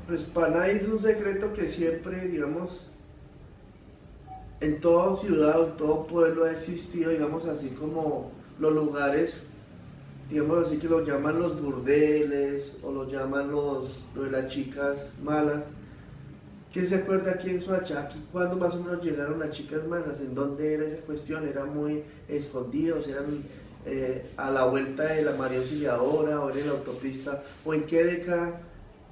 Pues para nadie es un secreto que siempre, digamos, en toda ciudad o en todo pueblo ha existido, digamos, así como los lugares, digamos así que los llaman los burdeles o los llaman lo de las chicas malas. ¿Quién se acuerda aquí en Soacha? Aquí cuando más o menos llegaron las chicas malas, ¿en dónde era esa cuestión? ¿Eran muy escondidos? ¿Eran a la vuelta de la María Auxiliadora o en la autopista? ¿O en qué década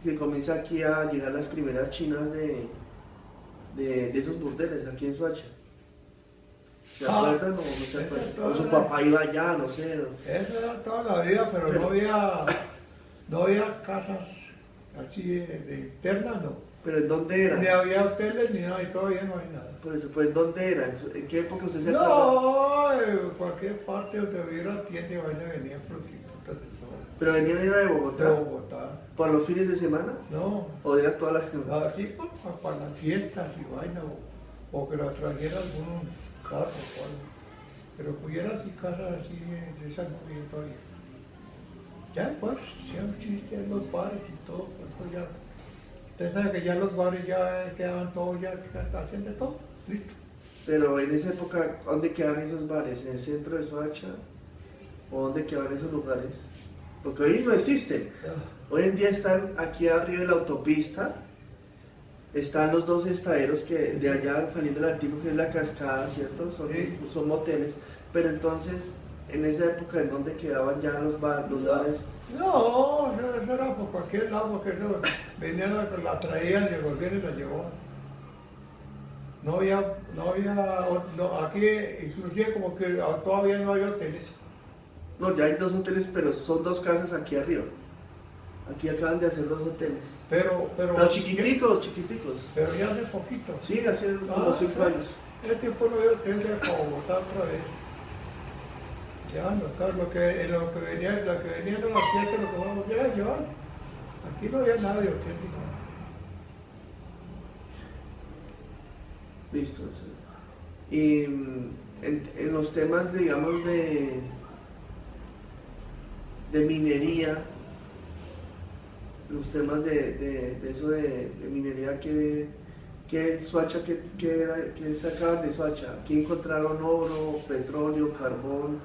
se comienza aquí a llegar las primeras chinas de esos burdeles aquí en Soacha? ¿Se acuerdan o no se acuerdan? O su papá iba allá, no sé. Eso era toda la vida, pero no había casas así de internas, no. ¿Pero en dónde era? Ni había hoteles ni nada, y todavía no hay nada. Por eso, pues, ¿dónde era? ¿En qué época usted se acuerda? No, en cualquier parte donde hubiera tienda vaina venían prostitutas de todo. ¿Pero venían era de De Bogotá? Bogotá. ¿Por los fines de semana? No, ¿O era todas las así para las fiestas y vaina, o que las trajera algún carro o algo. Pero que hubiera así casas así de esas no había todavía. Ya pues, ya existen los bares y todo, pues eso ya. Usted sabe que ya los bares ya quedaban todos, ya hacen de todo, listo. Pero en esa época, ¿dónde quedan esos bares? ¿En el centro de Soacha? ¿O dónde quedan esos lugares? Porque hoy no existen. Hoy en día están aquí arriba de la autopista, están los dos estaderos que de allá saliendo del antiguo, que es la cascada, ¿cierto? Sí. Son moteles. Pero entonces, en esa época, ¿en dónde quedaban ya los bares? No, eso era por cualquier lado, porque eso venían, la traían y volvían y la llevaban. Aquí inclusive como que todavía no hay hoteles. No, ya hay dos hoteles, pero son dos casas aquí arriba. Aquí acaban de hacer dos hoteles. Pero Chiquiticos. Pero ya hace poquito. Sí, hace como 5 años. Ese tiempo no había hotel de para Bogotá otra vez. Ya, no, claro, lo que venía de la fiesta, lo que vamos a llevar. Aquí no había nada de hotel ni nada. Listo. Sí. Y en los temas, digamos, de minería, los temas de eso de minería que Soacha, que sacaban de Soacha, aquí encontraron oro, petróleo, carbón,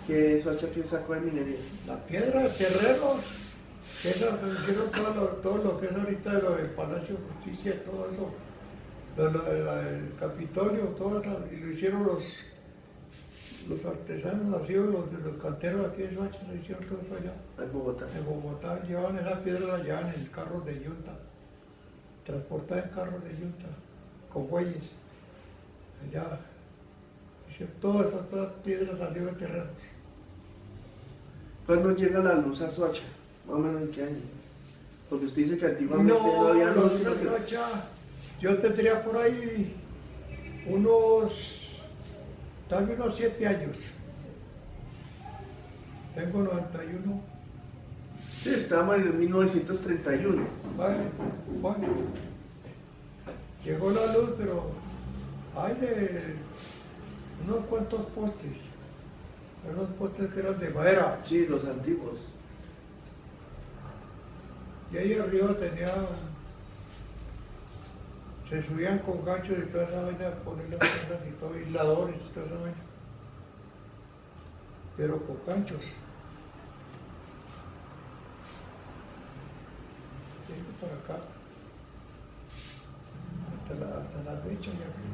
que Soacha que sacó de minería. La piedra de terrenos, que es lo que hicieron todo lo que es ahorita lo del Palacio de Justicia, todo eso, el Capitolio, todo eso, y lo hicieron los artesanos, así, los canteros aquí de Soacha, lo hicieron todo eso allá. En Bogotá. En Bogotá llevaban esas piedras allá en carros de yunta, transportaban en carros de yunta, con bueyes, allá. Hicieron todas esas piedras salieron de terrenos. ¿Cuándo llega la luz a Soacha? Más o menos en qué año. Porque usted dice que antiguamente no había luz. No, Soacha, yo tendría por ahí tal vez unos 7 años. Tengo 91. Sí, estábamos en 1931. Bueno, llegó la luz, pero hay de unos cuantos postes. Unos postes que eran de madera. Sí, los antiguos. Y ahí arriba se subían con ganchos y toda esa vaina, poner las cosas y todo, aisladores y toda esa vaina. Pero con ganchos. Llego para acá, hasta la derecha y aquí,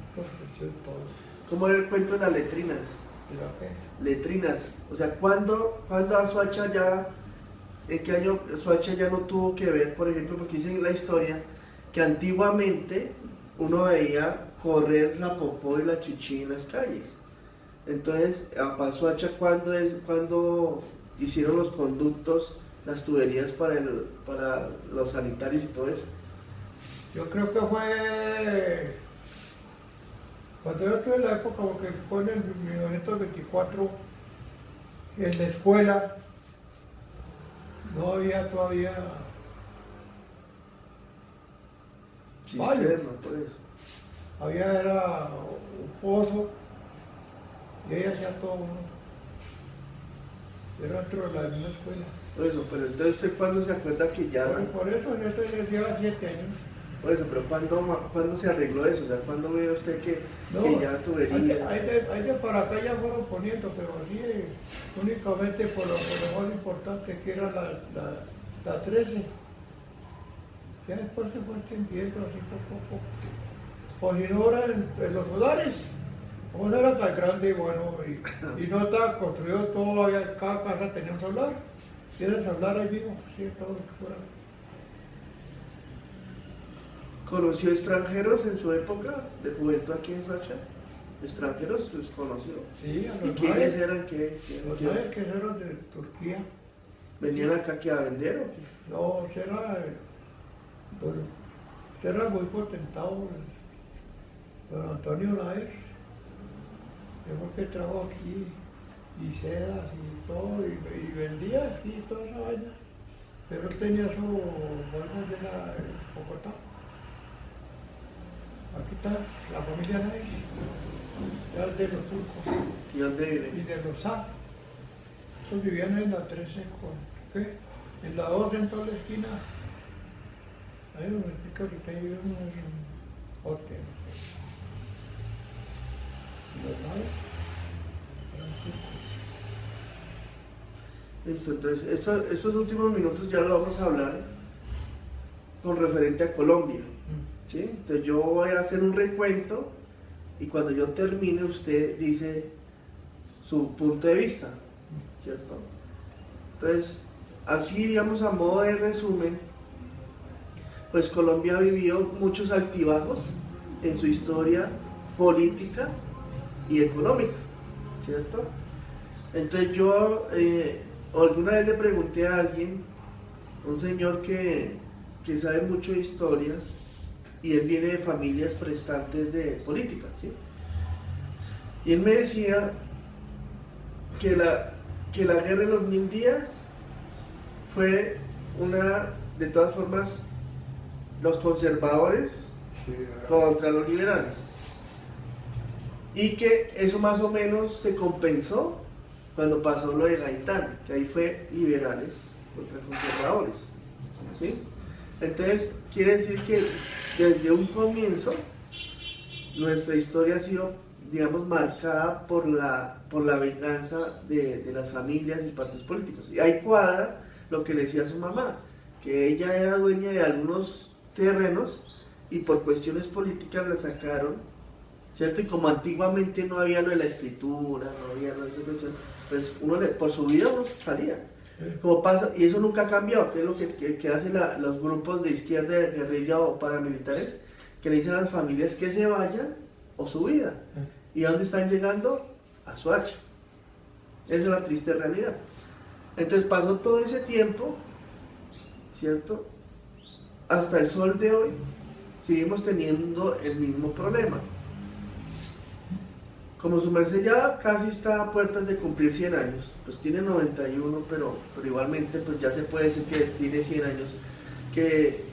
todo. ¿Cómo era el cuento de las letrinas? ¿Pero qué? Letrinas. O sea, ¿cuándo a Soacha ya, en qué año Soacha ya no tuvo que ver, por ejemplo, porque dice en la historia que antiguamente uno veía correr la popó y la chichi en las calles? Entonces, a Soacha, ¿cuándo hicieron los conductos, las tuberías para los sanitarios y todo eso? Yo creo que fue cuando yo tuve la época, porque fue en el 1924, en la escuela no había todavía Cisterna, por eso. era un pozo y ahí hacía todo uno. Era dentro de la misma escuela. Por eso, pero entonces usted cuándo se acuerda que ya, Por eso yo lleva 7 años. por eso, pero ¿cuándo se arregló eso? O sea, ¿cuándo ve usted que No, ya tubería? hay de para acá ya fueron poniendo, pero así únicamente por lo más importante que era la 13. Ya después se fue extendiendo así poco a poco. O si no, ahora en los solares, como no era tan grande bueno, y no estaba construido todo, cada casa tenía un solar. Y ese solar ahí mismo, sí, todo lo que fuera. ¿Conoció extranjeros en su época de juventud aquí en Soacha? ¿Extranjeros los conoció? Sí, a ¿Y los quiénes mayas, eran? los mayas que eran de Turquía. ¿Venían acá aquí a vender o qué? No, será muy potentado don Antonio Laer, que fue el que trajo aquí, y sedas y todo, y vendía aquí toda esa vaina. Pero él tenía su bueno de Bogotá. Aquí está la familia Laer, ya de los turcos ¿Y dónde y viven? de los Sá. Esos vivían en la 13 ¿qué? En la 12 en toda la esquina. Ahí donde explica ahorita hay un hotel. Los Mayas eran turcos. Listo, entonces esos últimos minutos ya lo vamos a hablar con referente a Colombia, ¿sí? Entonces yo voy a hacer un recuento y cuando yo termine usted dice su punto de vista, ¿cierto? Entonces, así digamos a modo de resumen, pues Colombia ha vivido muchos altibajos en su historia política y económica, ¿cierto? Entonces yo alguna vez le pregunté a alguien, un señor que sabe mucho de historia, y él viene de familias prestantes de política, ¿sí? Y él me decía que la guerra de los 1000 días fue de todas formas, los conservadores contra los liberales. Y que eso más o menos se compensó cuando pasó lo de Gaitán, que ahí fue liberales contra conservadores, ¿sí? Entonces, quiere decir que desde un comienzo nuestra historia ha sido, digamos, marcada por la venganza de las familias y partidos políticos. Y ahí cuadra lo que le decía su mamá, que ella era dueña de algunos terrenos y por cuestiones políticas la sacaron, ¿cierto? Y como antiguamente no había lo de la escritura, no había lo de esa cuestión, pues por su vida uno salía. Como pasa, y eso nunca ha cambiado, que es lo que hacen los grupos de izquierda, de guerrilla o paramilitares, que le dicen a las familias que se vayan o su vida. ¿Y a dónde están llegando? A Soacha. Esa es la triste realidad. Entonces pasó todo ese tiempo, ¿cierto? Hasta el sol de hoy seguimos teniendo el mismo problema. Como su merced ya casi está a puertas de cumplir 100 años, pues tiene 91, pero igualmente pues ya se puede decir que tiene 100 años, que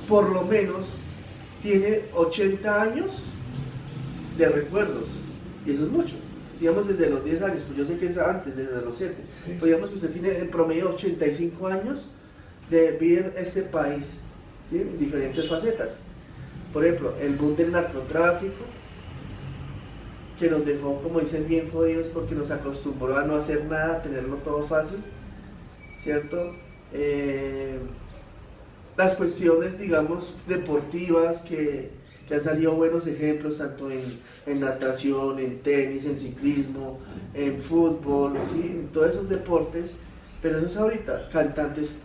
por lo menos tiene 80 años de recuerdos, y eso es mucho, digamos desde los 10 años, pues yo sé que es antes, desde los 7, pues digamos que usted tiene en promedio 85 años de vivir este país, ¿sí? En diferentes facetas. Por ejemplo, el boom del narcotráfico, que nos dejó, como dicen, bien jodidos porque nos acostumbró a no hacer nada, a tenerlo todo fácil, ¿cierto? Las cuestiones, digamos, deportivas que han salido buenos ejemplos, tanto en natación, en tenis, en ciclismo, en fútbol, ¿sí? En todos esos deportes, pero eso es ahorita, cantantes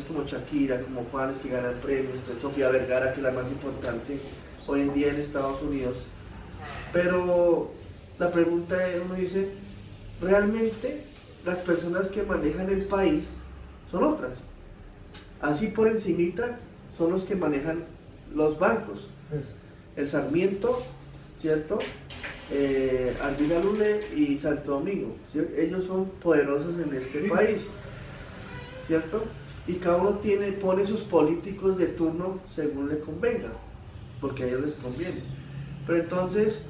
como Shakira, como Juanes que ganan premios, pues Sofía Vergara, que es la más importante hoy en día en Estados Unidos. Pero la pregunta es, uno dice, ¿realmente las personas que manejan el país son otras? Así por encimita son los que manejan los bancos. El Sarmiento, ¿cierto? Ardila Lule y Santo Domingo, ¿cierto? Ellos son poderosos en este país, ¿cierto? Y cada uno pone sus políticos de turno según le convenga, porque a ellos les conviene. Pero entonces,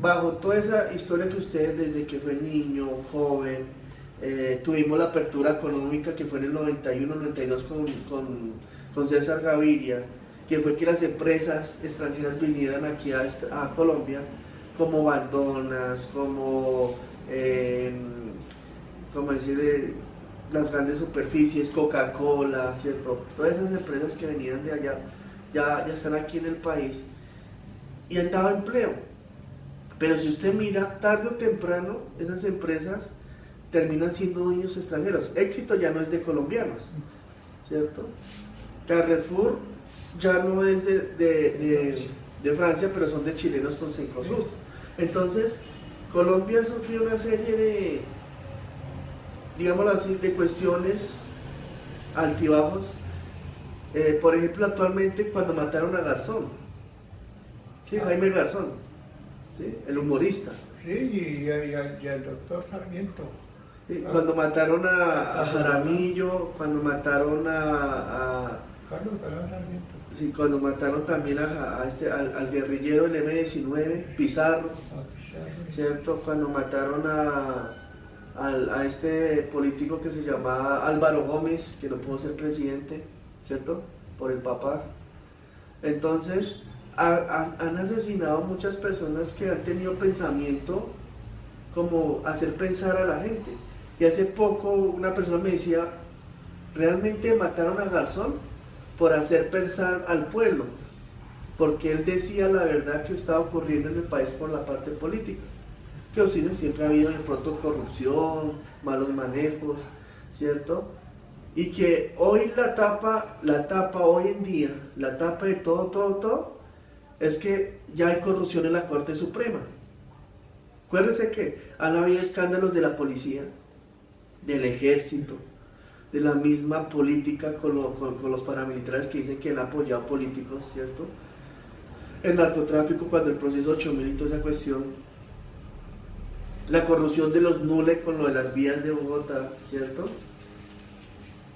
bajo toda esa historia que usted desde que fue niño, joven, Tuvimos la apertura económica que fue en el 91-92 con César Gaviria, que fue que las empresas extranjeras vinieran aquí a Colombia, como Bandonas, como decir, las grandes superficies, Coca-Cola, ¿cierto? Todas esas empresas que venían de allá ya están aquí en el país y han dado empleo. Pero si usted mira, tarde o temprano, esas empresas terminan siendo dueños extranjeros. Éxito ya no es de colombianos, ¿cierto? Carrefour ya no es de Francia, pero son de chilenos con Cencosud. Entonces, Colombia sufrió una serie de, digámoslo así, de cuestiones altibajos. Por ejemplo, actualmente cuando mataron a Garzón, ¿sí? Jaime Garzón, ¿sí? El humorista. Sí, y al doctor Sarmiento. Sí, cuando mataron a Jaramillo, cuando mataron a Carlos Galán Sarmiento. sí, cuando mataron también al guerrillero del M-19, Pizarro, ¿cierto? Cuando mataron a este político que se llamaba Álvaro Gómez, que no pudo ser presidente, ¿cierto? Por el papá. Entonces, han asesinado muchas personas que han tenido pensamiento como hacer pensar a la gente. Y hace poco una persona me decía, realmente mataron a Garzón por hacer pensar al pueblo, porque él decía la verdad que estaba ocurriendo en el país por la parte política. Que siempre ha habido de pronto corrupción, malos manejos, ¿cierto? Y que hoy la tapa hoy en día, la tapa de todo, es que ya hay corrupción en la Corte Suprema. Acuérdense que han habido escándalos de la policía, del ejército, de la misma política con los paramilitares que dicen que han apoyado políticos, ¿cierto? El narcotráfico, cuando el proceso 8000 y toda esa cuestión, la corrupción de los NULE con lo de las vías de Bogotá, ¿cierto?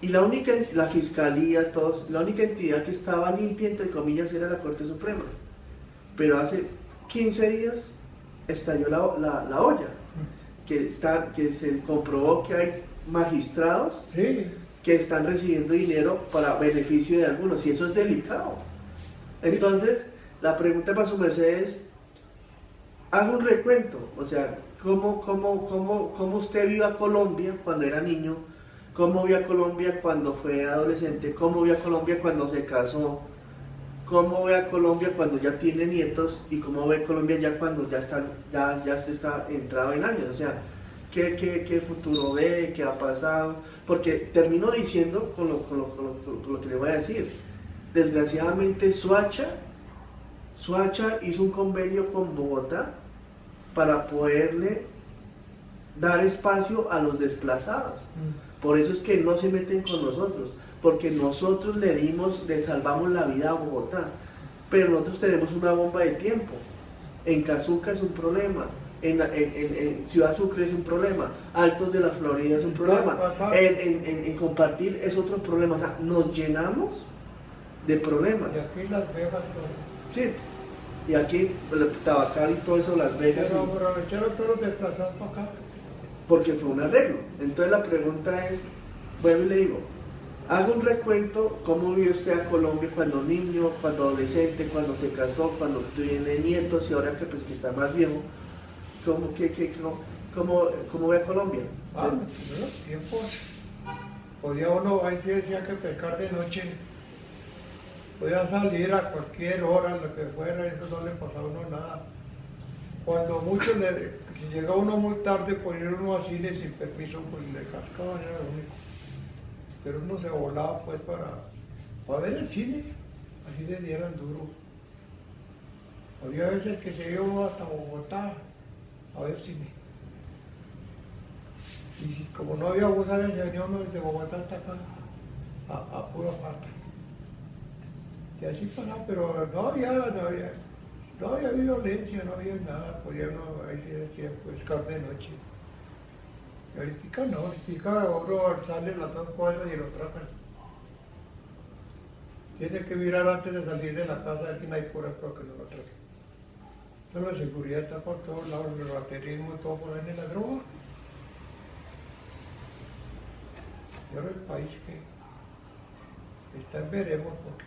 Y la fiscalía, todos, la única entidad que estaba limpia, entre comillas, era la Corte Suprema. Pero hace 15 días estalló la olla, que se comprobó que hay magistrados que están recibiendo dinero para beneficio de algunos, y eso es delicado. Entonces, la pregunta para su merced es, haga un recuento, o sea, ¿cómo usted vio a Colombia cuando era niño? ¿Cómo vio a Colombia cuando fue adolescente? ¿Cómo vio a Colombia cuando se casó? ¿Cómo ve a Colombia cuando ya tiene nietos? ¿Y cómo ve a Colombia ya cuando ya usted está entrado en años? O sea, ¿qué futuro ve? ¿Qué ha pasado? Porque termino diciendo con lo que le voy a decir. Desgraciadamente Soacha hizo un convenio con Bogotá para poderle dar espacio a los desplazados. Por eso es que no se meten con nosotros, porque nosotros le salvamos la vida a Bogotá, pero nosotros tenemos una bomba de tiempo. En Cazuca es un problema, en Ciudad Sucre es un problema, Altos de la Florida es un problema, en Compartir es otro problema. O sea, nos llenamos de problemas. Y aquí Las Vegas todo. Sí, y aquí Tabacal y todo eso, Las Vegas. Pero aprovecharon todos los desplazados para acá. Porque fue un arreglo. Entonces la pregunta es, bueno, y le digo, haga un recuento, ¿cómo vio usted a Colombia cuando niño, cuando adolescente, cuando se casó, cuando tiene nietos y ahora que está más viejo? ¿Cómo ve a Colombia? En los tiempos podía uno, ahí sí decía que pescar de noche, podía salir a cualquier hora, lo que fuera, eso no le pasaba a uno nada. Cuando mucho si llegaba uno muy tarde por ir uno a cine sin permiso, pues le cascaban, era lo único. Pero uno se volaba pues para ver el cine, así le dieran duro. Había veces que se iba hasta Bogotá a ver cine. Y como no había buses, se venía uno desde Bogotá hasta acá, a pura parte. Y así pasaba, pero no había violencia, no había nada, podía uno, ahí se decía, pescar de noche. Y ahorita no, ahorita uno sale a las 2 cuadras y lo tratan. Tiene que mirar antes de salir de la casa a ver quién hay por acá que no lo atraque. Entonces la seguridad está por todos lados, el raterismo, todo por ahí en la droga. Yo el país que está en veremos porque